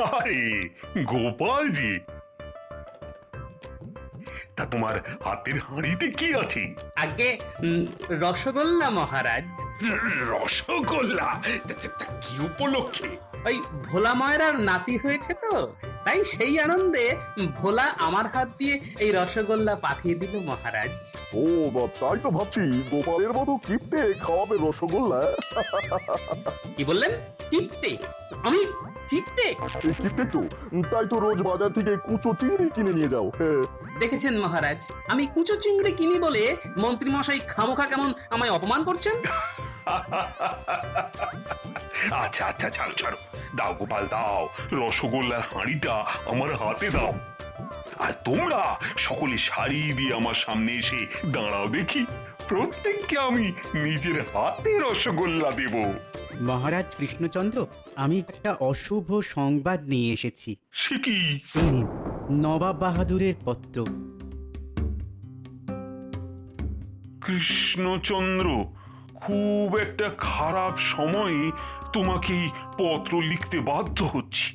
আরে গোপালজি, তা তোমার হাতের হাঁড়িতে কি আছে? আগে রসগোল্লা মহারাজ। রসগোল্লা? তা কি উপলক্ষে? ওই ভোলা ময়রার নাতি হয়েছে তো, তাই সেই আনন্দে ভোলা আমার হাত দিয়ে এই রসগোল্লা পাঠিয়ে দিল মহারাজ। ও তাই তো ভাবছি গোপালের মতো কিপটে খাওয়াবে রসগোল্লা। কি বললেন? কিপটে? আমি কিপটে? এই কিপটে তো, তাই তো রোজ বাজার থেকে কুচো চিংড়ি কিনে নিয়ে যাও। দেখেছেন মহারাজ, আমি কুচো চিংড়ি কিনি বলে মন্ত্রী মশাই খামোখা কেমন আমায় অপমান করছেন। আচ্ছা আচ্ছা, ছাড়ো ছাড়ো, দাও গোপাল দাও, রসগোল্লার হাঁড়িটা আমার হাতে দাও। আর তোমরা সকলে সারি দিয়ে আমার সামনে এসে দাঁড়াও দেখি, প্রত্যেককে আমি নিজের হাতে রসগোল্লা দেব। মহারাজ কৃষ্ণচন্দ্র, আমি একটা অশুভ সংবাদ নিয়ে এসেছি। সে কি? এই নিন, নবাব বাহাদুরের পত্র। কৃষ্ণচন্দ্র, খুব একটা খারাপ সময়ে তোমাকে পত্র লিখতে বাধ্য হচ্ছি।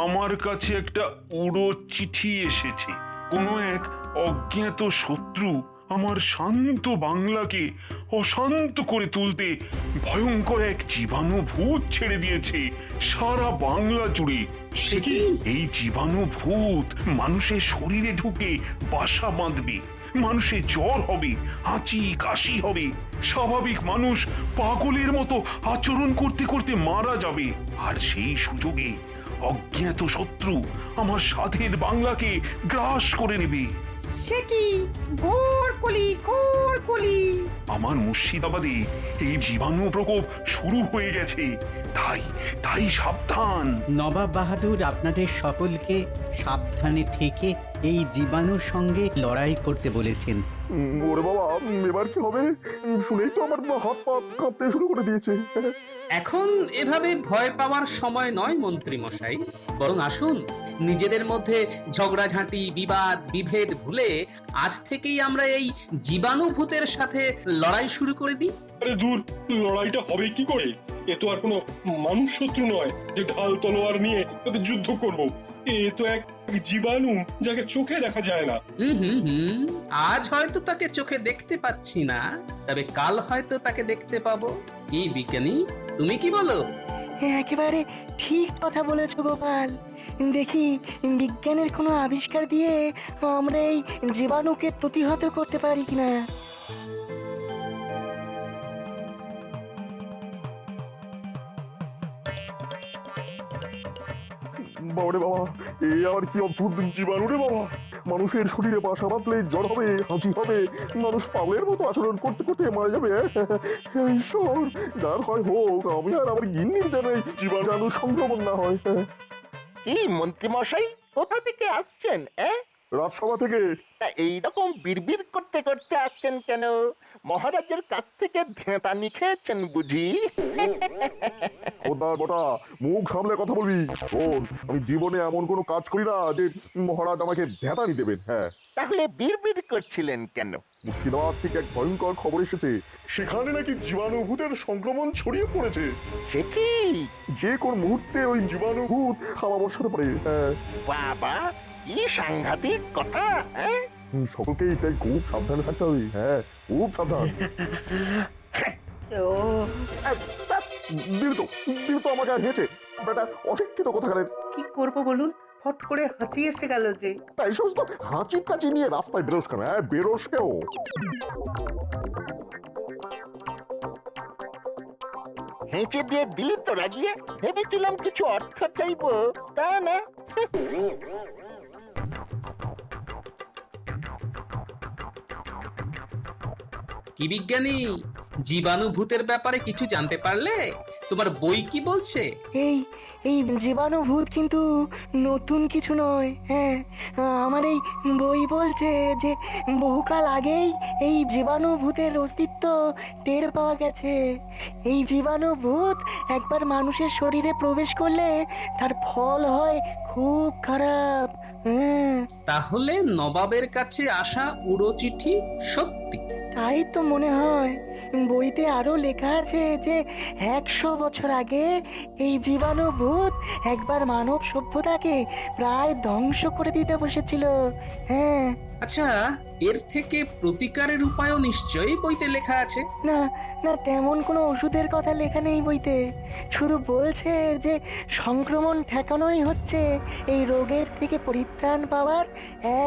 আমার কাছে একটা উড়ো চিঠি এসেছে। কোনো এক অজ্ঞাত শত্রু আমার শান্ত বাংলাকে অশান্ত করে তুলতে ভয়ঙ্কর এক জীবাণু ভূত ছেড়ে দিয়েছে সারা বাংলা জুড়ে। সে কি? এই জীবাণু ভূত মানুষের শরীরে ঢুকে বাসা বাঁধবে, মানুষের জ্বর হবে, হাঁচি কাশি হবে, স্বাভাবিক মানুষ পাগলের মতো আচরণ করতে করতে মারা যাবে। আর সেই সুযোগে অজ্ঞাত শত্রু আমার সাধের বাংলাকে গ্রাস করে নেবে। সে কি? ঘোর কলি। আমার মুর্শিদাবাদে এই জীবাণু প্রকোপ শুরু হয়ে গেছে, তাই তাই সাবধান। নবাব বাহাদুর আপনাদের সকলকে সাবধানে থেকে এই জীবাণুর সঙ্গে লড়াই করতে বলেছেন। ওরে বাবা, এবার কি হবে? শুনেই তো আমার হাত পা কাঁপতে শুরু করে দিয়েছে। এখন এভাবে ভয় পাওয়ার সময় নয় মন্ত্রী মশাই, বরং আসুন নিজেদের মধ্যে ঝগড়াঝাঁটি বিবাদ বিভেদ ভুলে আজ থেকেই আমরা এই জীবাণু ভূতের সাথে লড়াই শুরু করে দিই। আরে দূর, লড়াইটা হবে কি করে? এ তো আর কোনো মানুষ শত্রু নয় যে ঢাল তলোয়ার নিয়ে তাদের যুদ্ধ করব। এ তো এক জীবাণু, যাকে চোখে দেখা যায় না। হুম, আজ হয়তো তাকে চোখে দেখতে পাচ্ছি না, তবে কাল হয়তো তাকে দেখতে পাবো। কি বিজ্ঞানী, তুমি কি বলো? একেবারে ঠিক কথা বলেছো গোপাল। দেখি বিজ্ঞানের কোনো আবিষ্কার দিয়ে আমরা এই জীবাণুকে প্রতিহত করতে পারি কিনা। বাবারে বাবা, এ আর কি অদ্ভুত জীবাণু রে বাবা! মানুষের শরীরে বাসা বাঁধলে জ্বর হবে, হাঁচি হবে, মানুষ পাগলের মতো আচরণ করতে করতে মারা যাবে। ঈশ্বর, যার হয় হোক, আমি আর আমার গিন্নির যেন এই জীবাণু সংক্রমণ না হয়। কি মন্ত্রী মশাই, কোথা থেকে আসছেন? রাজসভা থেকে। তা এইরকম বিড়বিড় করতে করতে আসছেন কেন? মহারাজের কাছ থেকে ধ্যাতানি খেয়েছেন বুঝি? খোদার বটা, মুখ সামলে কথা বলবি। শোন, আমি জীবনে এমন কোনো কাজ করি না যে মহারাজ আমাকে ধ্যাতানি দেবেন। হ্যাঁ, তাহলে বিড়বিড় করছিলেন কেন? মুর্শিদাবাদ থেকে এক ভয়ঙ্কর খবর এসেছে, সেখানে নাকি জীবাণুভূতের সংক্রমণ ছড়িয়ে পড়েছে। সে কি? যে কোন মুহূর্তে ওই জীবাণুভূত খাওয়া বসাতে পারে। হ্যাঁ, বাবা, কি সাংঘাতিক কথা! সকলকেই তাই খুব সাবধানে থাকতে হবে। হ্যাঁ, খুব সাবধান। দিল তো আমাকে আর হেঁচে বেটা, অশিক্ষিত কথাকারের। কি করব বলুন, ফট করে হাঁচি এসে গেল যে। তাই এই সমস্ত হাঁচি টাচি নিয়ে রাস্তায় বেরোস কেন? হ্যাঁ, বেরোস কেন? হেঁচে দিয়ে দিলি তো রাগিয়ে, ভেবেছিলাম কিছু অর্থ চাইবো, তা না। কি বিজ্ঞানী, জীবাণু ভূতের ব্যাপারে কিছু জানতে পারলে? তোমার বই কি বলছে? এই এই জীবাণু ভূত কিন্তু নতুন কিছু নয়। হ্যাঁ, আমার এই বই বলছে যে বহুকাল আগেই এই জীবাণু ভূতের অস্তিত্ব টের পাওয়া গেছে। এই জীবাণু ভূত একবার মানুষের শরীরে প্রবেশ করলে তার ফল হয় খুব খারাপ। হ্যাঁ, তাহলে নবাবের কাছে আসা উড়ো চিঠি সত্যি? তাই তো মনে হয়। বইতে আরো লেখা আছে যে 100 বছর আগে এই জীবাণু ভূত একবার মানব সভ্যতাকে প্রায় ধ্বংস করে দিতে বসেছিল। হ্যাঁ, আচ্ছা, এর থেকে প্রতিকারের উপায়ও নিশ্চয়ই বইতে লেখা আছে। না না, তেমন কোনো ওষুধের কথা লেখা নেই বইতে। শুধু বলছে যে সংক্রমণ ঠেকানোই হচ্ছে এই রোগের থেকে পরিত্রাণ পাওয়ার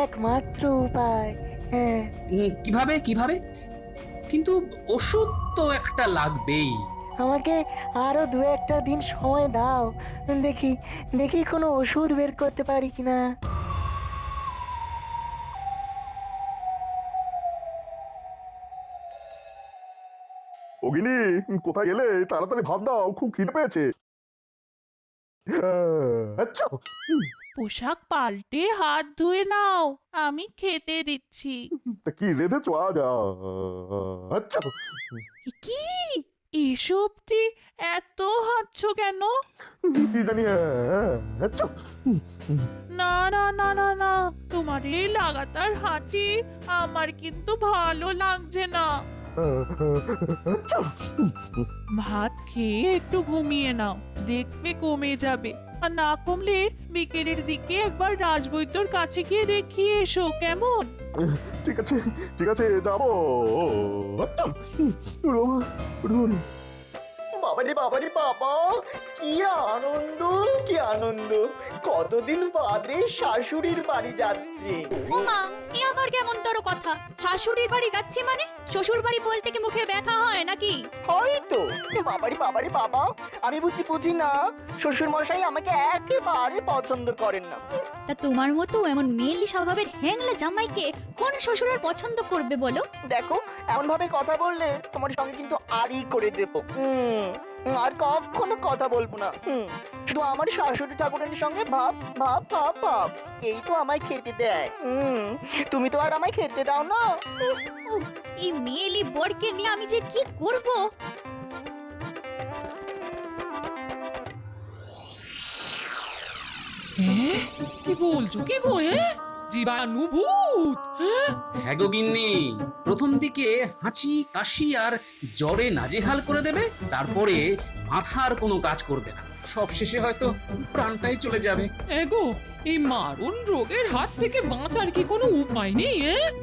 একমাত্র উপায়। হ্যাঁ, কিভাবে কিভাবে? কিন্তু ওষুধ তো একটা লাগবেই। আমাকে আরো 2-1 দিন সময় দাও, দেখি দেখি কোনো ওষুধ বের করতে পারি কিনা। অগিনি, কোথায় গেলে? তাড়াতাড়ি ভাত দাও, খুব খিদে পেয়েছে। আচ্ছা, পোশাক পাল্টে হাত ধুয়ে নাও, আমি খেতে দিচ্ছি। তা কি রেঁধেছো আজ? আচ্ছা, এ কি এসব অব্দি এত হাঁচছো কেন? কি জানি। আচ্ছা, না না না না না, তোমার এই লাগাতার হাঁচি আমার কিন্তু ভালো লাগছে না। আচ্ছা, ভাত খেয়ে একটু ঘুমিয়ে নাও, দেখবে কমে যাবে। আর না কমলে বিকেলের দিকে একবার রাজবৈদ্যর কাছে গিয়ে দেখিয়ে এসো, কেমন? ঠিক আছে ঠিক আছে, যাবো। আচ্ছা, রোমা, রোমা। বাবারে বাবারে বাবা, কি আনন্দ, কি আনন্দ! কতদিন বাদে শাশুড়ির বাড়ি যাচ্ছি। ও মা, এ আবার কেমন তোর কথা? শাশুড়ির বাড়ি যাচ্ছি মানে? শ্বশুর বাড়ি বলতে কি মুখে ব্যথা হয় নাকি? হয়তো। বাবারে বাবারে বাবা, আমি বুঝি না, শ্বশুর মশাই আমাকে একেবারে পছন্দ করেন না। তা তোমার মতো এমন মেয়েলি স্বভাবের হ্যাংলা জামাইকে কোন শ্বশুর আর পছন্দ করবে বলো? দেখো, এমন ভাবে কথা বললে তোমার সঙ্গে কিন্তু আরই করে দেবো। আর কখনো কথা বলবো না। শুধু আমার শাশুড়ি ঠাকুরানির সঙ্গে ভাব ভাব ভাব ভাব, এই তো আমায় খেতে দেয়। তুমি তো আর আমায় খেতে দাও না। উফ, এই মেয়েলি বরকে নিয়ে আমি যে কি করব? কি বলছো কি গো? জীবাণু ভূত? হ্যাঁ গো গিন্নি, প্রথম দিকে হাঁচি কাশি আর জ্বরে নাজেহাল করে দেবে, তারপরে মাথার কোনো কাজ করবে না, সব শেষে হয়তো প্রাণটাই চলে যাবে। এগো, এই মারণ রোগের হাত থেকে বাঁচার কি কোনো উপায় নেই?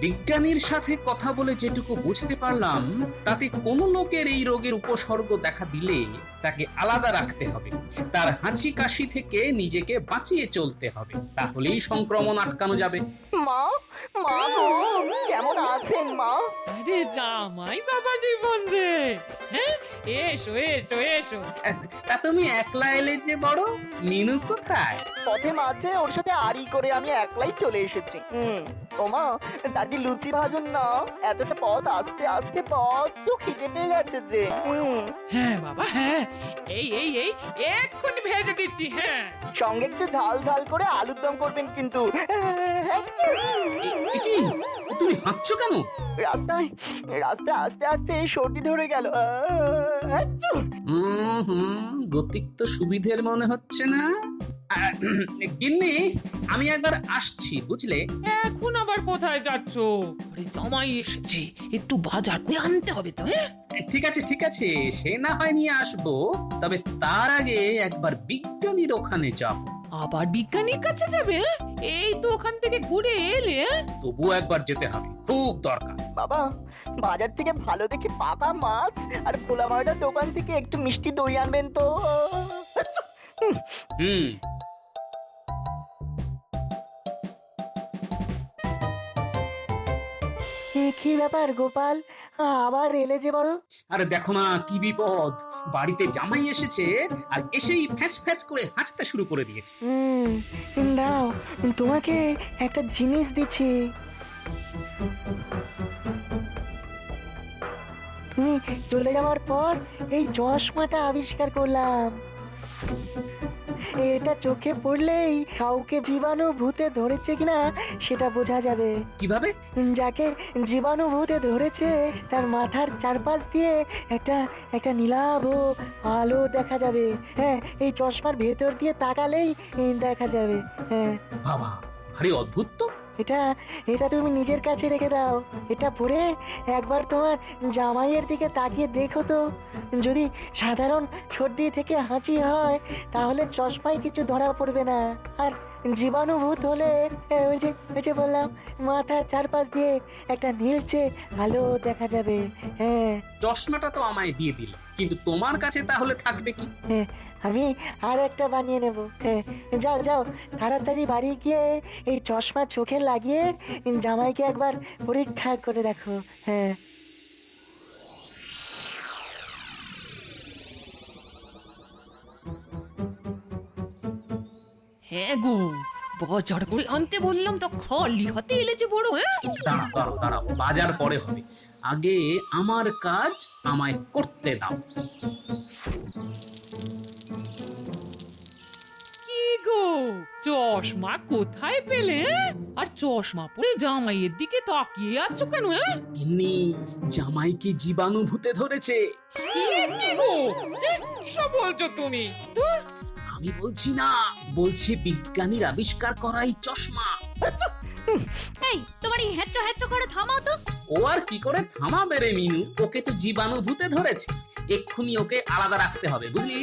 বিজ্ঞানীর সাথে কথা বলে যেটুকু বুঝতে পারলাম, তাতে কোনো লোকের এই রোগের উপসর্গ দেখা দিলে তাকে আলাদা রাখতে হবে, তার হাঁচি কাশি থেকে নিজেকে বাঁচিয়ে চলতে হবে, তাহলেই সংক্রমণ আটকানো যাবে। মা, মা গো, কেমন আছেন মা? আরে জামাই বাবা জীবন যে, হ্যাঁ, এসো এসো এসো। তা তুমি একলা এলে যে বড়, মিনু কোথায়? পথে মাঝে ওর সাথে আড়ি করে আমি একলাই চলে এসেছি। ও মা, তাকে লুচি ভাজুন না, এতটা পথ আসতে আসতে বড্ড খিদে পেয়ে গেছে যে। হ্যাঁ বাবা, হ্যাঁ, এই এই এই এক্ষুনি ভেজে দিচ্ছি। হ্যাঁ, সঙ্গে একটু ঝাল ঝাল করে আলুর দম করবেন কিন্তু। কি তুমি হাঁটছো কেন? রাস্তায় রাস্তায় আস্তে আস্তে সর্দি ধরে গেল। গতিক তো সুবিধের মনে হচ্ছে না। গিন্নি, আমি একবার আসছি, বুঝলে? এখন আবার কোথায় যাচ্ছো? আরে জামাই এসেছে, একটু বাজার করে আনতে হবে তো। ঠিক আছে ঠিক আছে, সে না হয় নিয়ে আসবো, তবে তার আগে একবার বিজ্ঞানীর ওখানে যাব। আবার বিজ্ঞানীর কাছে যাবে? এই তো ওখান থেকে ঘুরে এলে। তবুও একবার যেতে হবে, খুব দরকার। বাবা, বাজার থেকে ভালো দেখে পাকা মাছ আর খোলা মাটার দোকান থেকে একটু মিষ্টি দই আনবেন তো। হুম। কি ব্যাপার গোপাল, আবার এলে যে বড়? আরে দেখো না কি বিপদ, বাড়িতে জামাই এসেছে আর এসেই ফ্যাঁচ ফ্যাঁচ করে হাঁচতে শুরু করে দিয়েছে। দাও, তোমাকে একটা জিনিস দিচ্ছি। তুমি চলে যাওয়ার পর এই চশমাটা আবিষ্কার করলাম। এটা চোখে পড়লেই কাউকে জীবাণু ভূতে ধরেছে কিনা সেটা বোঝা যাবে। কিভাবে? যাকে জীবাণু ভূতে ধরেছে তার মাথার চারপাশ দিয়ে একটা একটা নীলাভ আলো দেখা যাবে। হ্যাঁ, এই চশমার ভেতর দিয়ে তাকালেই দেখা যাবে। হ্যাঁ বাবা, ভারী অদ্ভুত তো। এটা এটা তুমি নিজের কাছে রেখে দাও। এটা পরে একবার তোমার জামাইয়ের দিকে তাকিয়ে দেখো তো, যদি সাধারণ সর্দি থেকে হাঁচি হয় তাহলে চশমায় কিছু ধরা পড়বে না, আর জীবাণুভূত হলে ওই যে বললাম, মাথার চারপাশ দিয়ে একটা নীলচে আলো দেখা যাবে। হ্যাঁ চশমাটা তো আমায় দিয়ে দিল, কিন্তু তোমার কাছে তাহলে থাকবে কি? হ্যাঁ, আমি আর একটা বানিয়ে নেব। হ্যাঁ, যাও যাও তাড়াতাড়ি বাড়ি গিয়ে এই চশমা চোখে লাগিয়ে জামাইকে একবার পরীক্ষা করে দেখো। হ্যাঁ হ্যাঁ গো, বাজার করে আনতে বললাম তো খালি হাতে এলে যে বড়। হ্যাঁ, দাঁড়াও দাঁড়াও, বাজার পরে হবে, আগে আমার কাজ আমায় করতে দাও। কি গো, চশমা কোথায় পেলে? হ্যাঁ? আর চশমা পরে জামাইয়ের দিকে তাকিয়ে আছো কেন? হ্যাঁ, গিন্নি, জামাইকে জীবাণুভূতে ধরেছে। সে কি গো, এসব বলছো তুমি? ধুর, আমি বলছি না, বলছি বিজ্ঞানীর আবিষ্কার করা এই চশমা। এই তোমার এই হ্যাচ্চো হ্যাচ্চো করে থামাও তো। ও আর কি করে থামাবে রে মিনু, ওকে তো জীবাণুভূতে ধরেছে, এক্ষুনি ওকে আলাদা রাখতে হবে, বুঝলি,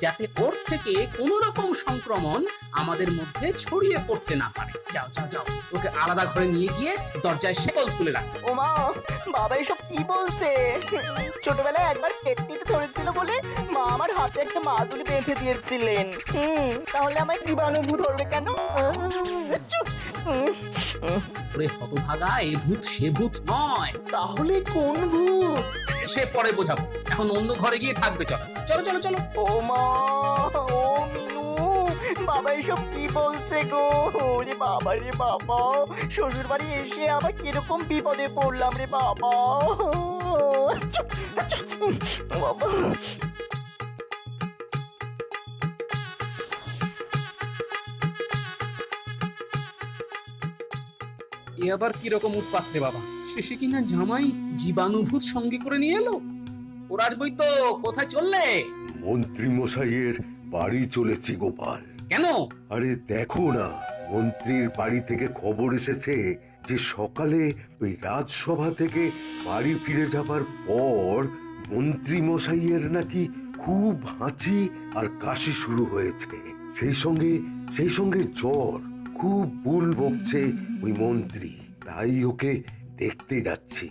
যাতে ওর থেকে কোনো রকম সংক্রমণ আমাদের মধ্যে ছড়িয়ে পড়তে না পারে। যাও যাও যাও, ওকে আলাদা ঘরে নিয়ে গিয়ে দরজায় শেকল তুলে রাখ। ও মা, বাবা এসব কি বলছে? ছোটবেলায় একবার পেটটিতে ধরেছিল বলে মা আমার হাতে একটা মাদুলি বেঁধে দিয়েছিলেন। তাহলে আমার জীবাণু ধরবে কেন? ওরে হতভাগা, এ ভূত সে ভূত নয়। তাহলে কোন ভূত? সে পরে বোঝাবো, এখন অন্য ঘরে গিয়ে থাকবে। চলো চলো চলো চলো। ও মা, ও মিনু, বাবা এসব কি বলছে গো? ওরে বাবা রে বাবা, শ্বশুর বাড়ি এসে আবার কিরকম বিপদে পড়লাম রে বাবা। বাবা, এ আবার কিরকম উৎপাত রে বাবা, শেষে কিনা জামাই জীবাণুভূত সঙ্গে করে নিয়ে এলো। ও রাজবৈদ্য, কোথায় চললে? মন্ত্রী মশাইয়ের বাড়ি চলেছি গোপাল। কেন? আরে দেখো না, মন্ত্রীর বাড়ি থেকে খবর এসেছে যে সকালে ওই রাজসভা থেকে বাড়ি ফিরে যাবার পর মন্ত্রী মশাইয়ের নাকি খুব হাঁচি আর কাশি শুরু হয়েছে, সেই সঙ্গে জ্বর, খুব বুল বকছে ওই মন্ত্রী, তাই ওকে দেখতে যাচ্ছি।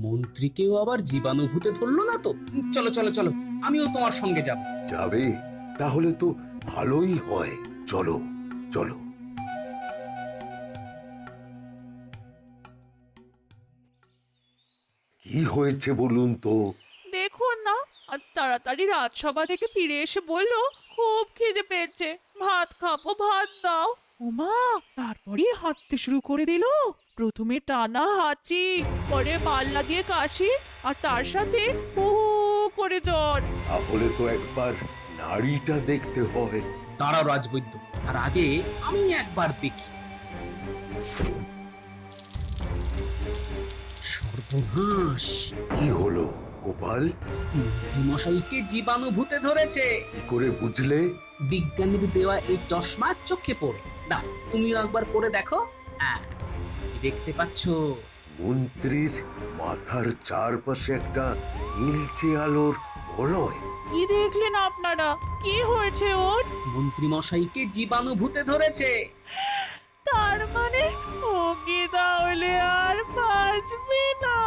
মন্ত্রীকেও আবার জীবাণুভূতে ধরলো না তো? চলো চলো চলো, আমিও তোমার সঙ্গে যাব। যাবে? তাহলে তো ভালোই হয়, চলো চলো। কি হয়েছে বলুন তো? দেখুন না, আজ তাড়াতাড়ি রাজসভা থেকে ফিরে এসে বললো খুব খিদে পেয়েছে, ভাত খাবো, ভাত দাও। ওমা, তারপরে হাঁচতে শুরু করে দিল। প্রথমে টানা হাঁচি, পরে পাল্লা দিয়ে কাশি, আর তার সাথে হু হু করে জ্বর। তাহলে তো একবার নাড়িটা দেখতে হয়। দাঁড়াও রাজবৈদ্য, তার আগে আমি একবার দেখি। সর্বনাশ! কি হলো গোপাল? মন্ত্রী মশাইকে জীবাণুভূতে ধরেছে। কি করে বুঝলে? বিজ্ঞানীর দেওয়া এই চশমা চোখে পড়ে। দাও, তুমিও একবার পরে দেখো। কি দেখতে পাচ্ছ? মন্ত্রীর মাথার চারপাশে একটা নীলচে আলোর বলয়। কি দেখলেন আপনারা? কি হয়েছে ওর? মন্ত্রী মশাইকে জীবাণুভূতে ধরেছে। তার মানে ও কি তাহলে আর বাঁচবে না?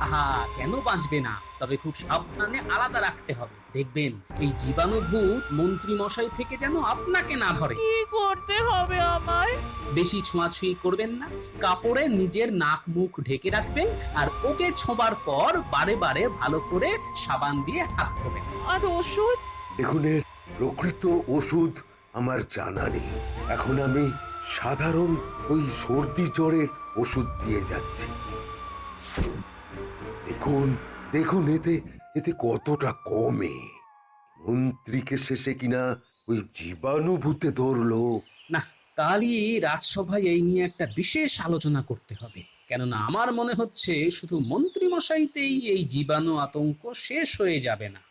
আহা, কেন বাঁচবে না? তবে খুব সাবধানে আলাদা রাখতে হবে। দেখবেন এই জীবাণুভূত মন্ত্রী মশাই থেকে যেন আপনাকে না ধরে। কি করতে হবে আমায়? বেশি ছোঁয়াছুঁয়ি করবেন না, কাপড়ে নিজের নাক মুখ ঢেকে রাখবেন, আর ওকে ছোঁবার পর বারে বারে ভালো করে সাবান দিয়ে হাত ধোবেন। আর ওষুধ? দেখুন, এর প্রকৃত ওষুধ আমার জানা নেই। এখন আমি সাধারণ ওই সর্দি জ্বরের ওষুধ দিয়ে যাচ্ছি। দেখুন দেখুন, এতে কতটা কমে। মন্ত্রীকে শেষে কিনা ওই জীবাণুভূতে ধরলো। না, কালই রাজসভায় এই নিয়ে একটা বিশেষ আলোচনা করতে হবে, কেননা আমার মনে হচ্ছে শুধু মন্ত্রী মশাইতেই এই জীবাণু আতঙ্ক শেষ হয়ে যাবে না।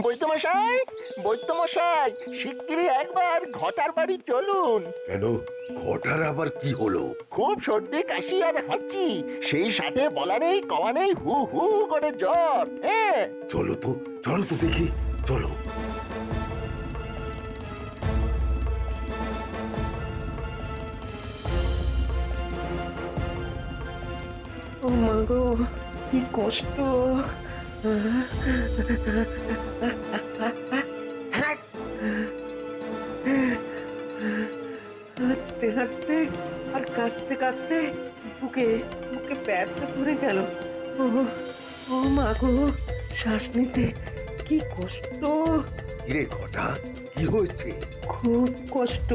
বৈদ্যমশাই, বৈদ্যমশাই, শিগগিরই একবার ঘটার বাড়ি চলুন। কেন ঘটার আবার কি হলো? খুব সর্দি কাশি আর হাঁচি, সেই সাথে বলা নেই কওয়া নেই হু হু করে জ্বর। হ্যাঁ, চলো তো দেখি, চলো। ও মা গো, কি কষ্ট। হাঁচতে হাঁচতে আর কাশতে কাশতে বুকে বুকে প্যারটা ধরে গেল। ও ও মা গো, শ্বাস নিতে কি কষ্ট, কিরে ঘটা, কি হয়েছে? খুব কষ্ট।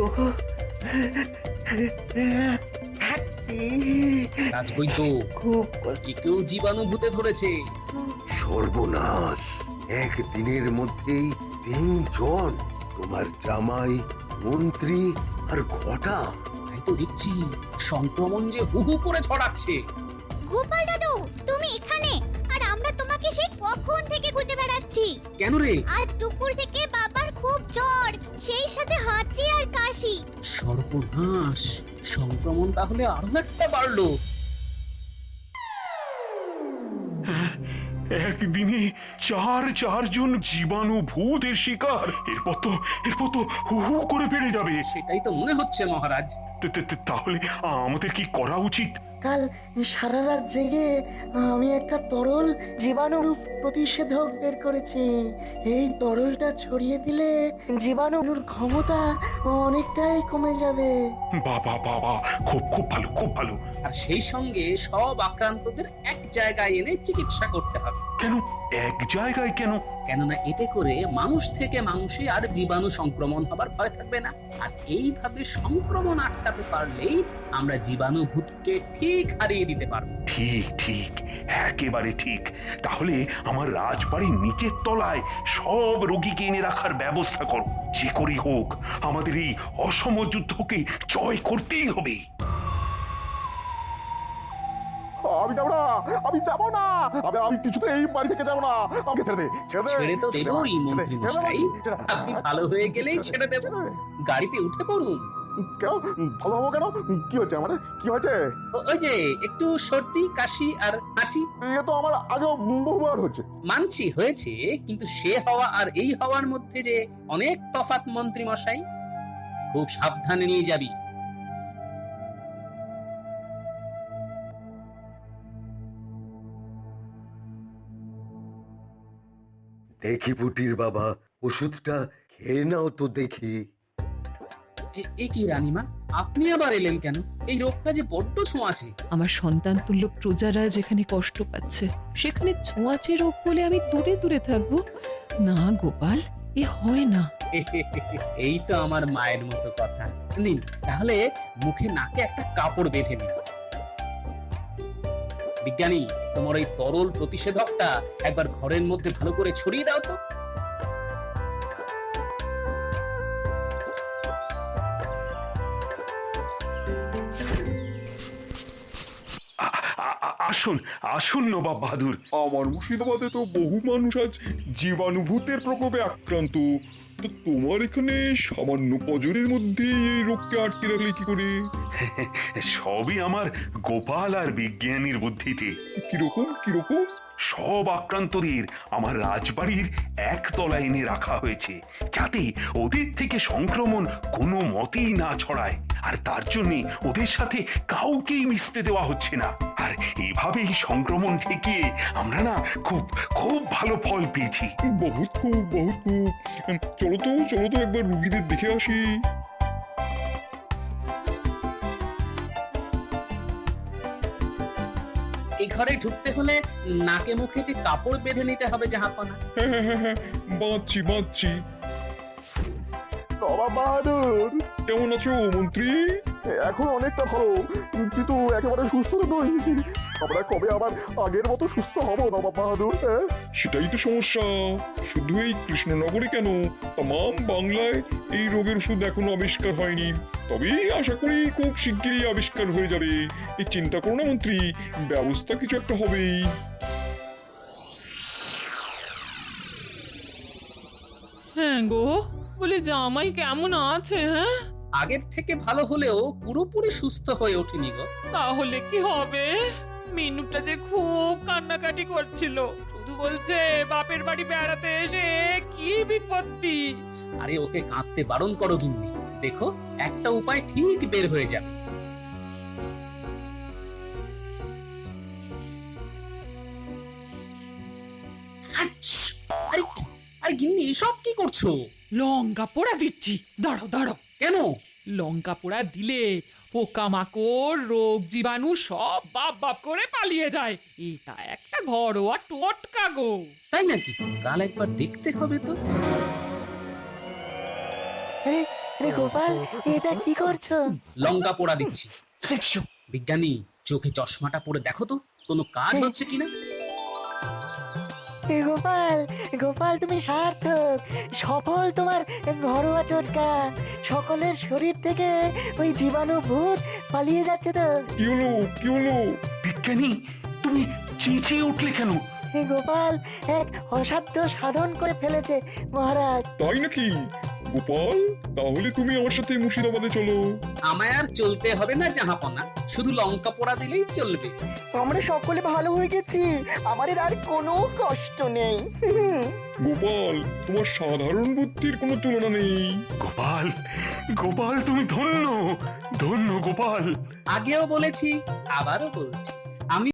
রাজবৈদ্য, খুব কষ্ট। একেও জীবাণুভূতে ধরেছে। সর্বনাশ, একদিনের মধ্যেই 3 জন, তোমার জামাই, মন্ত্রী আর ঘটা। তাই তো দেখছি সংক্রমণ যে হু হু করে ছড়াচ্ছে। গোপাল দাদু, তুমি এখানে? আর আমরা তোমাকে সেই কখন থেকে খুঁজে বেড়াচ্ছি। কেন রে? আর দুপুর থেকে বাবার খুব জ্বর, সেই সাথে হাঁচি আর কাশি। সর্বনাশ, সংক্রমণ তাহলে আরো একটা বাড়লো। একদিনে 4 জন জীবাণুভূতের শিকার। এরপর তো হু হু করে বেড়ে যাবে। সেটাই তো মনে হচ্ছে মহারাজ। তাহলে আমাদের কি করা উচিত? কাল সারা রাত জেগে আমি একটা তরল জীবাণু প্রতিষেধক বের করেছি। এই তরলটা ছড়িয়ে দিলে জীবাণুর ক্ষমতা অনেকটাই কমে যাবে। বাবা, খুব ভালো। আর সেই সঙ্গে সব আক্রান্তদের এক জায়গায় এনে চিকিৎসা করতে হবে। কেন এক জায়গায় কেন? কেননা এতে করে মানুষ থেকে মানুষে আর জীবাণু সংক্রমণ হবার ভয় থাকবে না। আর এইভাবে সংক্রমণ আটকাতে পারলেই আমরা জীবাণুভূতকে ঠিক হারিয়ে দিতে পারবো। ঠিক, একেবারে ঠিক। তাহলে আমার রাজবাড়ির নিচের তলায় সব রোগীকে এনে রাখার ব্যবস্থা করো। যে করেই হোক আমাদের এই অসম যুদ্ধকে জয় করতেই হবে। আমি যাবো না, আমি যাবো না, আমি কিছুতে এই বাড়ি থেকে যাবো না। আমাকে ছেড়ে দে, ছেড়ে তো দেবই মন্ত্রী মশাই, আপনি ভালো হয়ে গেলেই ছেড়ে দেব। গাড়িতে উঠে পড়ুন। কেন ভালো হবো কেন? কি হচ্ছে আমার? কি হয়েছে? ওই যে একটু সর্দি কাশি আর হাঁচি। এ তো আমার আগেও বহুবার হচ্ছে। মানছি হয়েছে, কিন্তু সে হওয়া আর এই হওয়ার মধ্যে যে অনেক তফাৎ মন্ত্রী মশাই। খুব সাবধানে নিয়ে যাবি। দেখি পুটির বাবা, ওষুধটা খেয়ে নাও তো দেখি। এ কি রানীমা, আপনি আবার এলেন কেন? এই রোগটা যে বড্ড ছোঁয়াচে। আমার সন্তান তুল্য প্রজারা যেখানে কষ্ট পাচ্ছে, সেখানে ছোঁয়াচে রোগ বলে আমি দূরে দূরে থাকবো? না গোপাল, এ হয় না। এই তো আমার মায়ের মতো কথা। নিন, তাহলে মুখে নাকে একটা কাপড় বেঁধে নিন। বিজ্ঞানী, তোমার ওই তরল প্রতিষেধকটা একবার ঘরের মধ্যে ভালো করে ছড়িয়ে দাও তো। আসুন নবাব বাহাদুর। আমার মুর্শিদাবাদে তো বহু মানুষ আজ জীবাণুভূতের প্রকোপে আক্রান্ত। তো তোমার এখানে সামান্য পজরের মধ্যে এই রোগকে আটকে রাখলে কি করে? সবই আমার গোপাল আর বিজ্ঞানীর বুদ্ধিতে। কিরকম? সব আক্রান্তদের আমার রাজবাড়ির একতলায় এনে রাখা হয়েছে, যাতে ওদের থেকে সংক্রমণ কোনো মতেই না ছড়ায়। আর তার জন্য ওদের সাথে কাউকেই মিশতে দেওয়া হচ্ছে না। আর এইভাবেই সংক্রমণ থেকে আমরা না খুব ভালো ফল পেয়েছি। বহুত খুব। চলো তো একবার রুগীদের দেখে আসি। এই ঘরে ঢুকতে হলে নাকে মুখে যে কাপড় বেঁধে নিতে হবে জাহাপনা। হ্যাঁ, বাঁধছি। নবাব বাহাদুর, কেমন আছো মন্ত্রী? এখন অনেকটা ভালো, কিন্তু একেবারে সুস্থ তো নই। আমরা কবে আবার আগের মতো সুস্থ হব নবাব বাহাদুর? সেটাই তো সমস্যা। শুধু এই কৃষ্ণনগরে কেন, তাম বাংলায় এই রোগের ওষুধ এখনো আবিষ্কার হয়নি। তবে আশা করি খুব শিগগিরই আবিষ্কার হয়ে যাবে। এই চিন্তা করো না মন্ত্রী, ব্যবস্থা কিছু একটা হবেই। হ্যাঁ গো, বলে জামাই কেমন আছে? হ্যাঁ, আগের থেকে ভালো হলেও পুরোপুরি সুস্থ হয়ে ওঠেনি গো। তাহলে কি হবে? মিনুটা যে খুব কান্নাকাটি করছিল, শুধু বলছে বাপের বাড়ি বেড়াতে এসে কি বিপত্তি। আরে ওকে কাঁদতে বারণ করো গিন্নি, দেখো একটা উপায় ঠিক বের হয়ে যাবে। আচ্ছ! আরে আরে গিন্নি এসব কি করছো? লঙ্কা পোড়া দিচ্ছি, দাঁড়াও দাঁড়াও। কেন? লঙ্কা পোড়া দিলে পোকামাকড় রোগ জীবাণু সব বাপ বাপ করে পালিয়ে যায়। এটা একটা ঘরোয়া টোটকা গো। তাই নাকি? কাল একবার দেখতে হবে তো। আরে আরে গোপাল, এটা কি করছো? লঙ্কা পোড়া দিচ্ছি। বিজ্ঞানী, চোখে চশমাটা পরে দেখো তো কোনো কাজ হচ্ছে কিনা। গোপাল, গোপাল তুমি সার্থক, সফল তোমার ঘরোয়া টোটকা। সকলের শরীর থেকে ওই জীবাণু ভূত পালিয়ে যাচ্ছে তো। কি হলো কি হলো? বিজ্ঞানী, তুমি চেঁচিয়ে উঠলে কেন? গোপাল এক অসাধ্য সাধন করে ফেলেছে মহারাজ। তাই নাকি? গোপাল, তাহলে তুমি আমার সাথে মুর্শিদাবাদে চলো। আমায় আর চলতে হবে না জাহাপনা, শুধু লঙ্কা পোড়া দিলেই চলবে। আমরা সকলে ভালো হয়ে গেছি, আমাদের আর কোনো কষ্ট নেই। গোপাল, তোমার সাধারণ বুদ্ধির কোনো তুলনা নেই। গোপাল, গোপাল তুমি ধন্য, ধন্য গোপাল। আগেও বলেছি, আবারও বলছি, আমি